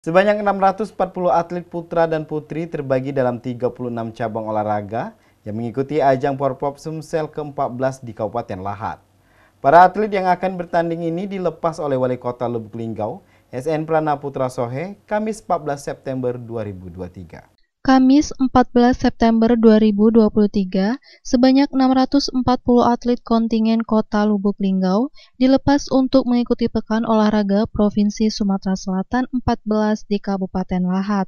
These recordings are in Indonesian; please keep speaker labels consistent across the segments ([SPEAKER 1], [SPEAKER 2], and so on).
[SPEAKER 1] Sebanyak 640 atlet putra dan putri terbagi dalam 36 cabang olahraga yang mengikuti ajang Porprov Sumsel ke-14 di Kabupaten Lahat. Para atlet yang akan bertanding ini dilepas oleh Wali Kota Lubuk Linggau, SN Prana Putra Sohe, Kamis 14 September 2023.
[SPEAKER 2] Kamis 14 September 2023, sebanyak 640 atlet kontingen Kota Lubuk Linggau dilepas untuk mengikuti Pekan Olahraga Provinsi Sumatera Selatan 14 di Kabupaten Lahat.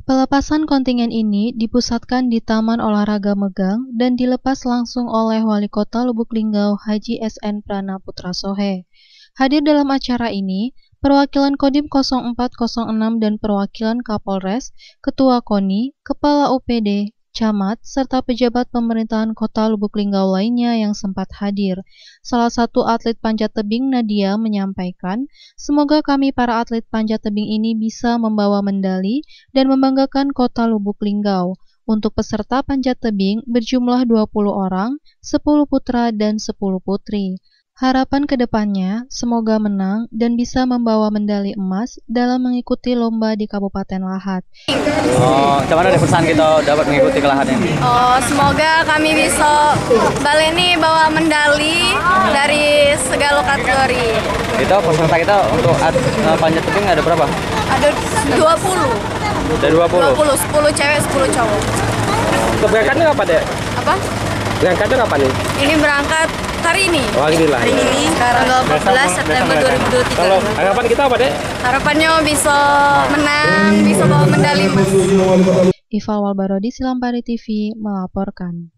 [SPEAKER 2] Pelepasan kontingen ini dipusatkan di Taman Olahraga Megang dan dilepas langsung oleh Wali Kota Lubuk Linggau Haji SN Prana Putra Sohe. Hadir dalam acara ini, perwakilan Kodim 0406 dan perwakilan Kapolres, Ketua KONI, Kepala UPD, Camat, serta pejabat pemerintahan Kota Lubuk Linggau lainnya yang sempat hadir. Salah satu atlet panjat tebing, Nadia, menyampaikan, "Semoga kami para atlet panjat tebing ini bisa membawa medali dan membanggakan Kota Lubuk Linggau." Untuk peserta panjat tebing berjumlah 20 orang, 10 putra dan 10 putri. Harapan kedepannya, semoga menang dan bisa membawa medali emas dalam mengikuti lomba di Kabupaten Lahat.
[SPEAKER 3] Gimana deh pesan kita dapat mengikuti ke Lahat ini?
[SPEAKER 4] Semoga kami bisa baleni bawa medali dari segala kategori.
[SPEAKER 3] Itu peserta kita untuk panjat tebing ada berapa?
[SPEAKER 4] Ada 20.
[SPEAKER 3] Ada 20?
[SPEAKER 4] 10 cewek, 10 cowok.
[SPEAKER 3] Keberangkatnya apa deh?
[SPEAKER 4] Apa?
[SPEAKER 3] Berangkatnya kapan nih?
[SPEAKER 4] Ini berangkat hari ini.
[SPEAKER 3] Oh, hari
[SPEAKER 4] ini tanggal 14 September 2023.
[SPEAKER 3] Kalau harapan kita apa deh?
[SPEAKER 4] Harapannya bisa menang, bisa bawa medali emas.
[SPEAKER 2] Ival Walbarodi, Silampari TV melaporkan.